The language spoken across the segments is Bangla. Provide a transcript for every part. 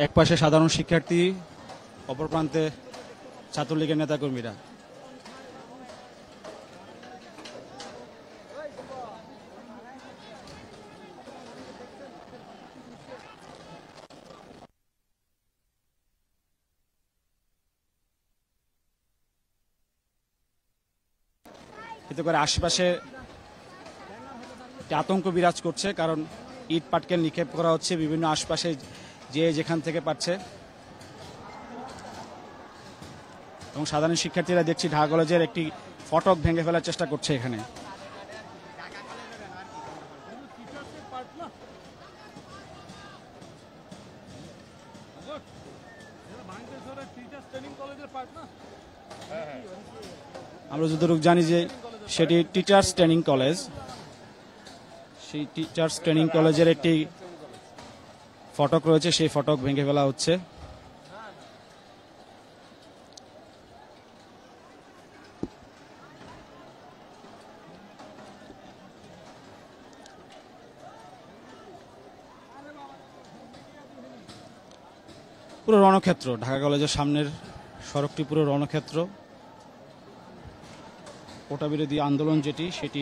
একপাশে সাধারণ শিক্ষার্থী, অপর প্রান্তে ছাত্রলীগের নেতাকর্মীরা। এতে করে আশেপাশে আতঙ্ক বিরাজ করছে, কারণ ইট পাটকেল নিক্ষেপ করা হচ্ছে বিভিন্ন আশপাশে যে যেখান থেকে পারছে। এবং সাধারণ শিক্ষার্থীরা দেখছি ঢাকা কলেজের একটি ফটক ভেঙে ফেলার চেষ্টা করছে এখানে। আমরা যতটুকু জানি যে সেটি টিচার্স ট্রেনিং কলেজ, সেই টিচার্স ট্রেনিং কলেজের একটি ফটক রয়েছে, সেই ফটক ভেঙে ফেলা হচ্ছে। পুরো রণক্ষেত্র, ঢাকা কলেজের সামনের সড়কটি পুরো রণক্ষেত্র। কোটা বিরোধী আন্দোলন যেটি, সেটি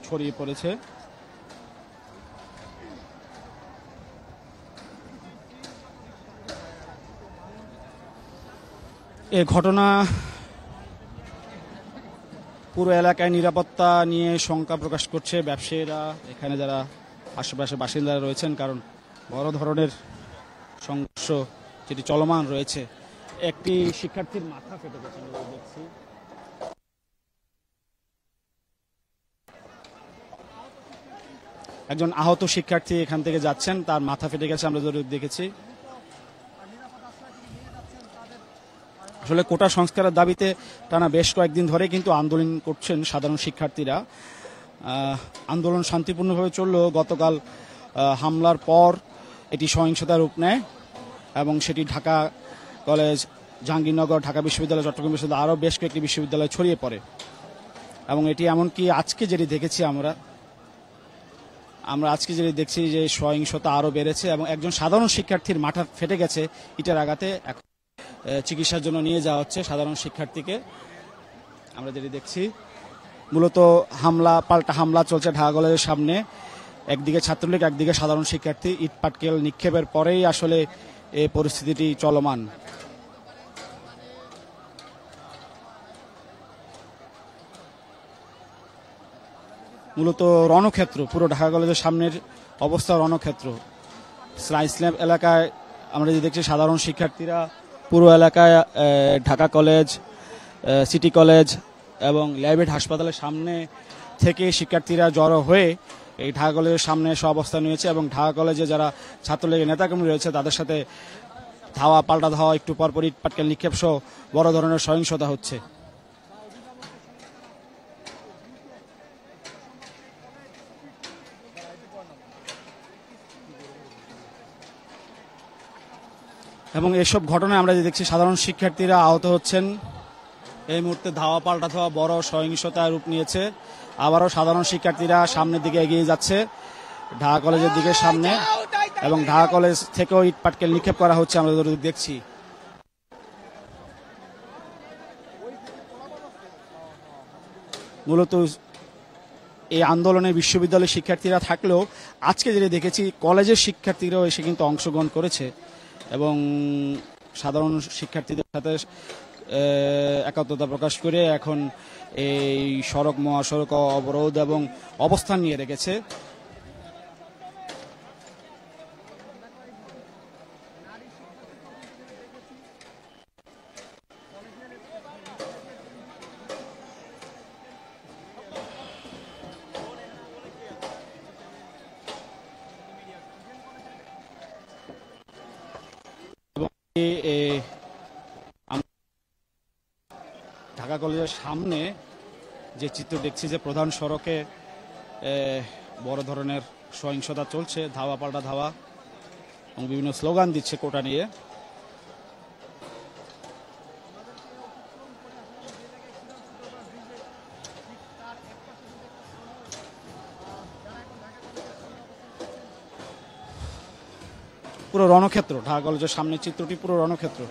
ছড়িয়ে পড়েছে। এ ঘটনা পুরো এলাকায় নিরাপত্তা নিয়ে শঙ্কা প্রকাশ করছে ব্যবসায়ীরা, এখানে যারা আশেপাশে বাসিন্দারা রয়েছেন, কারণ বড় ধরনের সংঘর্ষ যেটি চলমান রয়েছে। একটি শিক্ষার্থীর মাথা ফেটে গেছে দেখছি। একজন আহত শিক্ষার্থী এখান থেকে যাচ্ছেন, তার মাথা ফেটে গেছে, আমরা দেখেছি। আসলে কোটা সংস্কারের দাবিতে টানা বেশ কয়েকদিন ধরে কিন্তু আন্দোলন করছেন সাধারণ শিক্ষার্থীরা। আন্দোলন শান্তিপূর্ণভাবে চললেও গতকাল হামলার পর এটি সহিংসতার রূপ নেয় এবং সেটি ঢাকা কলেজ, জাহাঙ্গীরনগর, ঢাকা বিশ্ববিদ্যালয়, চট্টগ্রাম বিশ্ববিদ্যালয়, আরও বেশ কয়েকটি বিশ্ববিদ্যালয়ে ছড়িয়ে পড়ে। এবং এটি এমনকি আজকে যেটি দেখেছি আমরা আজকে যেটি দেখছি যে সহিংসতা আরও বেড়েছে এবং একজন সাধারণ শিক্ষার্থীর মাথা ফেটে গেছে ইটের আঘাতে। চিকিৎসার জন্য নিয়ে যাওয়া হচ্ছে সাধারণ শিক্ষার্থীকে। আমরা যেটি দেখছি মূলত পাল্টা হামলা চলছে ঢাকা কলেজের সামনে। একদিকে ছাত্রলীগ, একদিকে সাধারণ শিক্ষার্থী। ইট পাটকেল নিক্ষেপের পরেই আসলে এই পরিস্থিতিটি চলমান। মূলত রণক্ষেত্র, পুরো ঢাকা কলেজের সামনের অবস্থা রণক্ষেত্র। ইসলাম এলাকায় আমরা যে দেখছি সাধারণ শিক্ষার্থীরা পুরো এলাকায় ঢাকা কলেজ, সিটি কলেজ এবং ল্যাবেট হাসপাতালের সামনে থেকে শিক্ষার্থীরা জড়ো হয়ে এই ঢাকা কলেজের সামনে এসে অবস্থান নিয়েছে এবং ঢাকা কলেজে যারা ছাত্রলীগের নেতাকর্মী রয়েছে তাদের সাথে পাল্টা ধাওয়া, একটু পরপর ইট পাটকেল নিক্ষেপ সহ বড় ধরনের সহিংসতা হচ্ছে। এবং এসব ঘটনায় আমরা যে দেখছি সাধারণ শিক্ষার্থীরা আহত হচ্ছেন। এই মুহূর্তে পাল্টা ধাওয়া বড় সহিংসতার রূপ নিয়েছে। আবারও সাধারণ শিক্ষার্থীরা সামনের দিকে এগিয়ে যাচ্ছে ঢাকা কলেজের দিকে সামনে, এবং ঢাকা কলেজ থেকেও ইট পাটকেল নিক্ষেপ করা হচ্ছে, আমরা দেখছি। মূলত এই আন্দোলনে বিশ্ববিদ্যালয়ের শিক্ষার্থীরা থাকলেও আজকে যেটা দেখেছি কলেজের শিক্ষার্থীরাও এসে কিন্তু অংশগ্রহণ করেছে এবং সাধারণ শিক্ষার্থীদের সাথে একাত্মতা প্রকাশ করে এখন এই মহাসড়ক অবরোধ এবং অবস্থান নিয়ে রেখেছে। ঢাকা কলেজের সামনে যে চিত্র দেখছি যে প্রধান সড়কে বড় ধরনের সহিংসতা চলছে, ধাওয়া পাল্টা ধাওয়া এবং বিভিন্ন স্লোগান দিচ্ছে কোটা নিয়ে। পুরো পুরো রণক্ষেত্র, ঢাকা কলেজের সামনের চিত্রটি পুরো রণক্ষেত্র।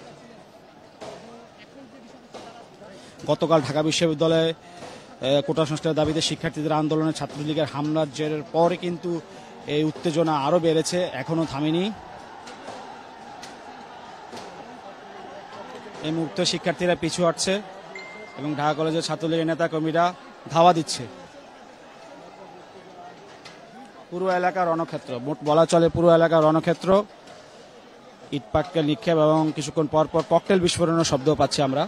গতকাল ঢাকা বিশ্ববিদ্যালয়ে কোটা সংস্কারের দাবিতে শিক্ষার্থীদের আন্দোলনে ছাত্রলীগের হামলার জেরের পরে কিন্তু এই উত্তেজনা আরো বেড়েছে, এখনো থামেনি। এই মুহূর্তে শিক্ষার্থীরা পিছু হটছে এবং ঢাকা কলেজের ছাত্রলীগের নেতা কর্মীরা ধাওয়া দিচ্ছে। পুরো এলাকা রণক্ষেত্র, মোট বলা চলে পুরো এলাকা রণক্ষেত্র। ইট পাটকেল নিক্ষেপ এবং কিছুক্ষণ পর পর ককটেল বিস্ফোরণের শব্দ পাচ্ছি আমরা।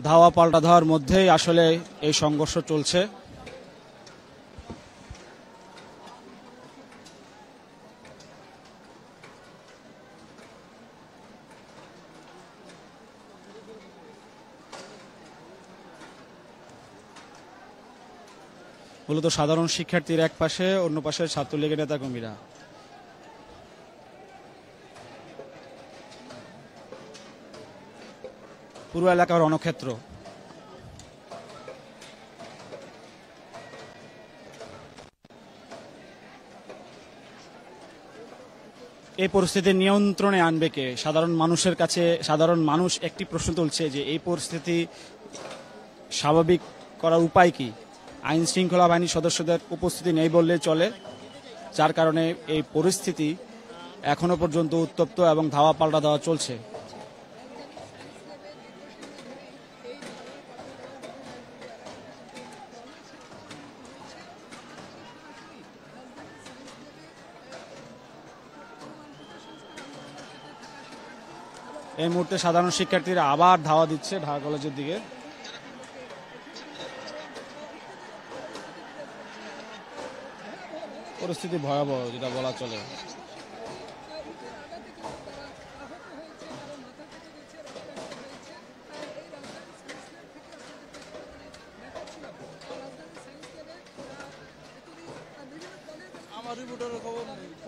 ধাওয়া পাল্টা ধাওয়ার মধ্যেই আসলে এই সংঘর্ষ চলছে। মূলত সাধারণ শিক্ষার্থীর এক পাশে, অন্য পাশে ছাত্রলীগের নেতা কর্মীরা। পুরো এলাকা রণক্ষেত্র। এই পরিস্থিতি নিয়ন্ত্রণে আনবে কে? সাধারণ মানুষের কাছে সাধারণ মানুষ একটি প্রশ্ন তুলছে যে এই পরিস্থিতি স্বাভাবিক করার উপায় কি? আইন শৃঙ্খলা বাহিনীর সদস্যদের উপস্থিতি নেই বললে চলে, যার কারণে এই পরিস্থিতি এখনো পর্যন্ত উত্তপ্ত এবং ধাওয়া পাল্টা দেওয়া চলছে। এই মুহূর্তে সাধারণ শিক্ষার্থীরা আবার ধাওয়া দিচ্ছে ঢাকা কলেজের দিকে। পরিস্থিতি ভয়াবহ, যেটা বলা চলে।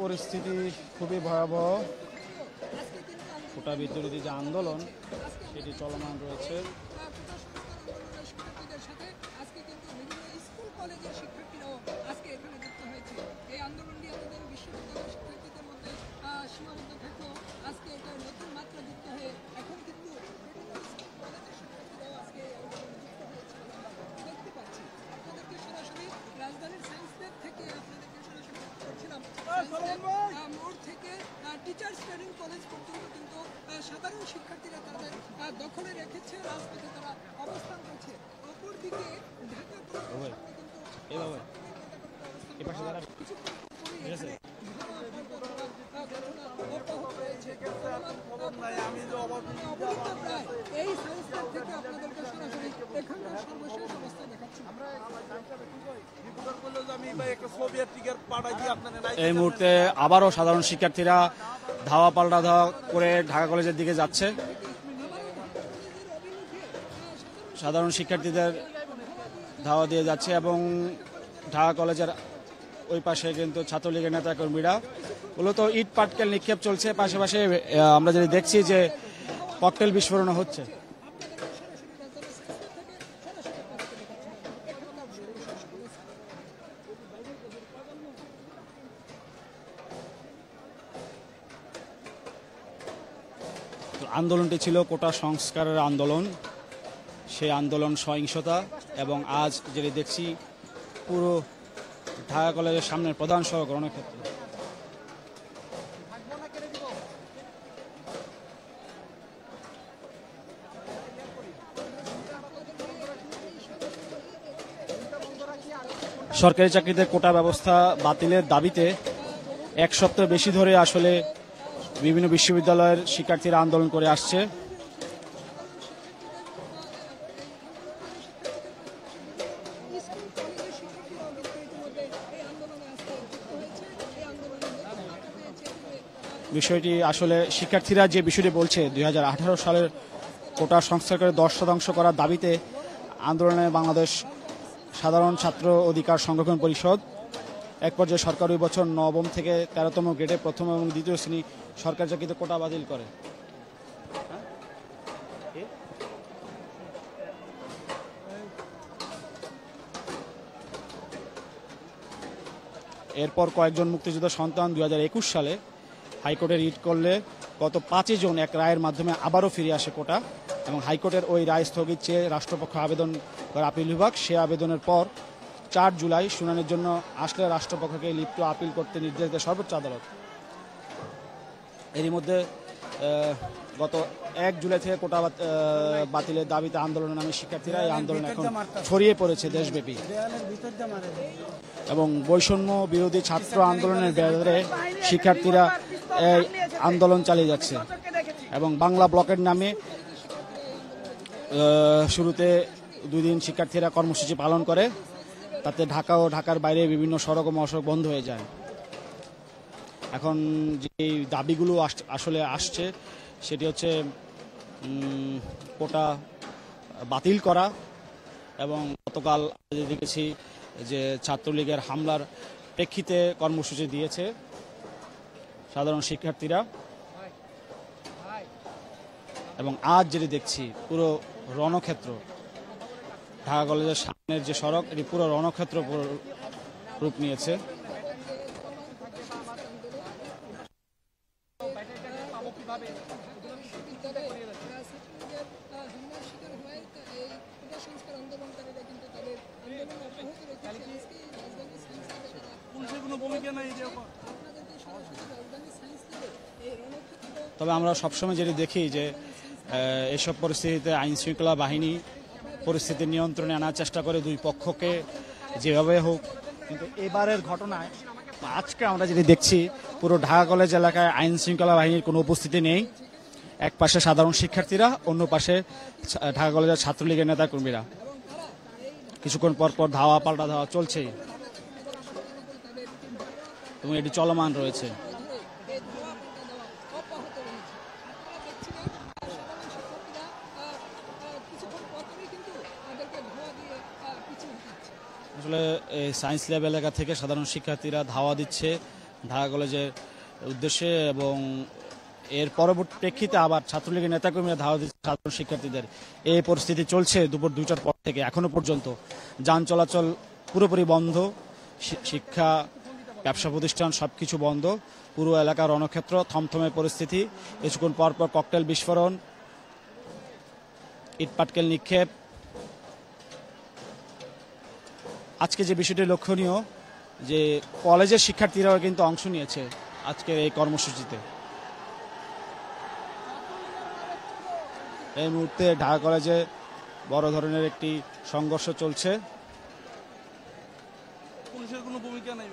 পরিস্থিতি খুবই ভয়াবহ। কোটা বিদ্রোহী যে আন্দোলন সেটি চলমান রয়েছে। টিচার্স ট্রেনিং কলেজ পর্যন্ত কিন্তু সাধারণ শিক্ষার্থীরা তাদের দখলে রেখেছে, রাজপথে তারা অবস্থান করছে। অপরদিকে ঢাকা এই সাইন্সের থেকে আপনাদেরকে সরাসরি এখানকার সর্বশেষ অবস্থা দেখাচ্ছি। এই মুহূর্তে আবারও সাধারণ শিক্ষার্থীরা ধাওয়া পাল্টা ধাওয়া করে ঢাকা কলেজের দিকে যাচ্ছে। সাধারণ শিক্ষার্থীদের ধাওয়া দিয়ে যাচ্ছে এবং ঢাকা কলেজের ওই পাশে কিন্তু ছাত্রলীগের নেতা কর্মীরা মূলত ইট পাটকেল নিক্ষেপ চলছে। পাশাপাশি আমরা যদি দেখছি যে ককটেল বিস্ফোরণ হচ্ছে। আন্দোলনটি ছিল কোটা সংস্কারের আন্দোলন, সেই আন্দোলন সহিংসতা এবং আজ যেটি দেখছি পুরো ঢাকা কলেজের সামনের প্রধান সড়ক রণক্ষেত্র। সরকারি চাকরিতে কোটা ব্যবস্থা বাতিলের দাবিতে এক সপ্তাহ বেশি ধরে আসলে বিভিন্ন বিশ্ববিদ্যালয়ের শিক্ষার্থীরা আন্দোলন করে আসছে। বিষয়টি আসলে শিক্ষার্থীরা যে বিষয়টি বলছে 2018 সালের কোটা সংস্কার করে 10% করার দাবিতে আন্দোলনে বাংলাদেশ সাধারণ ছাত্র অধিকার সংরক্ষণ পরিষদ এক পর্যায়ে সরকার ওই বছর 9ম থেকে 13তম গ্রেডে প্রথম এবং দ্বিতীয় শ্রেণী সরকার চাকরিতে কোটা বাতিল করে। এরপর কয়েকজন মুক্তিযোদ্ধা সন্তান 2021 সালে হাইকোর্টে রিট করলে গত 5 জুন এক রায়ের মাধ্যমে আবারও ফিরে আসে কোটা এবং হাইকোর্টের ওই রায় স্থগিত চেয়ে রাষ্ট্রপক্ষ আবেদন করে আপিল বিভাগ। সে আবেদনের পর 4 জুলাই শুনানির জন্য আসলে রাষ্ট্রপক্ষকে লিপ্ত আপিল করতে নির্দেশ দেয় সর্বোচ্চ আদালত। এরই মধ্যে গত 1 জুলাই থেকে কোটা বাতিলের দাবিতে আন্দোলনের নামে শিক্ষার্থীরা এই আন্দোলন এখন ছড়িয়ে পড়েছে দেশব্যাপী এবং বৈষম্য বিরোধী ছাত্র আন্দোলনের ব্যাপারে শিক্ষার্থীরা এই আন্দোলন চালিয়ে যাচ্ছে এবং বাংলা ব্লকের নামে শুরুতে 2 দিন শিক্ষার্থীরা কর্মসূচি পালন করে, তাতে ঢাকা ও ঢাকার বাইরে বিভিন্ন সড়ক ও মহাসড়ক বন্ধ হয়ে যায়। এখন যে দাবিগুলো আসলে আসছে সেটি হচ্ছে কোটা বাতিল করা এবং গতকাল দেখেছি যে ছাত্রলীগের হামলার প্রেক্ষিতে কর্মসূচি দিয়েছে সাধারণ শিক্ষার্থীরা এবং আজ যেটি দেখছি পুরো রণক্ষেত্র ঢাকা কলেজের সামনের যে সড়ক এটি পুরো রণক্ষেত্র রূপ নিয়েছে। তবে আমরা সবসময় যেটি দেখি যে এসব পরিস্থিতিতে আইন শৃঙ্খলা বাহিনী পরিস্থিতি নিয়ন্ত্রণে আনার চেষ্টা করে 2 পক্ষকে যেভাবে হোক, কিন্তু এবারের ঘটনায় আজকে আমরা যেটি দেখছি পুরো ঢাকা কলেজ এলাকায় আইন শৃঙ্খলা বাহিনীর কোনো উপস্থিতি নেই। এক পাশে সাধারণ শিক্ষার্থীরা, অন্য পাশে ঢাকা কলেজের ছাত্রলীগের নেতাকর্মীরা। কিছুক্ষণ পর পর ধাওয়া পাল্টা ধাওয়া চলছেই এবং এটি চলমান রয়েছে। আসলে এই সায়েন্স ল্যাব এলাকা থেকে সাধারণ শিক্ষার্থীরা ধাওয়া দিচ্ছে ঢাকা কলেজের উদ্দেশ্যে এবং এর পরবর্তী প্রেক্ষিতে আবার ছাত্রলীগের নেতাকর্মীরা ধাওয়া দিচ্ছে সাধারণ শিক্ষার্থীদের। এই পরিস্থিতি চলছে দুপুর 2টার পর থেকে এখনো পর্যন্ত। যান চলাচল পুরোপুরি বন্ধ, শিক্ষা ব্যবসা প্রতিষ্ঠান সবকিছু বন্ধ, পুরো এলাকা রণক্ষেত্র, থমথমে পরিস্থিতি। কিছুক্ষণ পর পর ককটেল বিস্ফোরণ, ইটপাটকেল নিক্ষেপ। আজকে যে বিষয়টি লক্ষণীয় যে কলেজের শিক্ষার্থীরাও কিন্তু অংশ নিয়েছে আজকের এই কর্মসূচিতে। এই মুহূর্তে ঢাকা কলেজে বড় ধরনের একটি সংঘর্ষ চলছে। পুলিশের কোনো ভূমিকা নাই।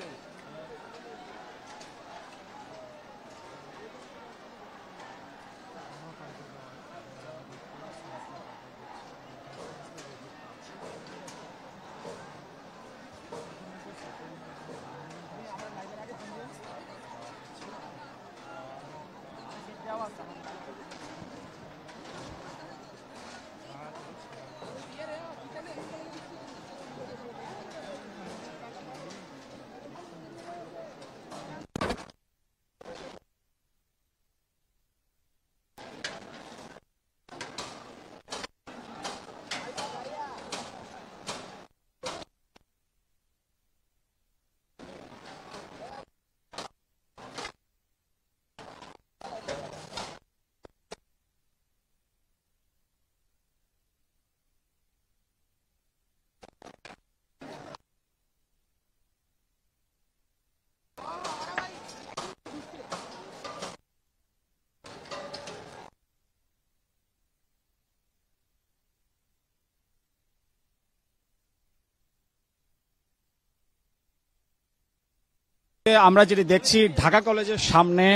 আমরা যেটি দেখছি ঢাকা কলেজের সামনে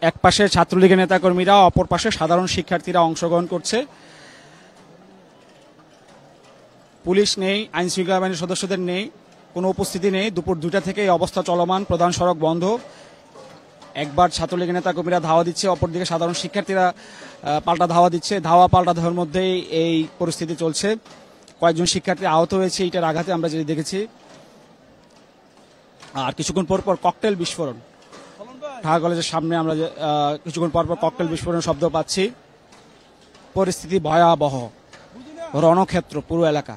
এক পাশে ছাত্রলীগের নেতাকর্মীরা, অপর পাশে সাধারণ শিক্ষার্থীরা অংশগ্রহণ করছে। পুলিশ নেই, আইন শৃঙ্খলা বাহিনীর সদস্যদের নেই, কোনো উপস্থিতি নেই। দুপুর 2টা থেকে এই অবস্থা চলমান, প্রধান সড়ক বন্ধ। একবার ছাত্রলীগের নেতা কর্মীরা ধাওয়া দিচ্ছে, অপরদিকে সাধারণ শিক্ষার্থীরা পাল্টা ধাওয়া দিচ্ছে। ধাওয়া পাল্টা ধাওয়ার মধ্যেই এই পরিস্থিতি চলছে। কয়েকজন শিক্ষার্থী আহত হয়েছে এটার আঘাতে, আমরা যেটা দেখেছি। আর কিছুক্ষণ পর পর ককটেল বিস্ফোরণ ঢাকা কলেজের সামনে, আমরা কিছুক্ষণ পর পর ককটেল বিস্ফোরণের শব্দ পাচ্ছি। পরিস্থিতি ভয়াবহ, রণক্ষেত্র পুরো এলাকা।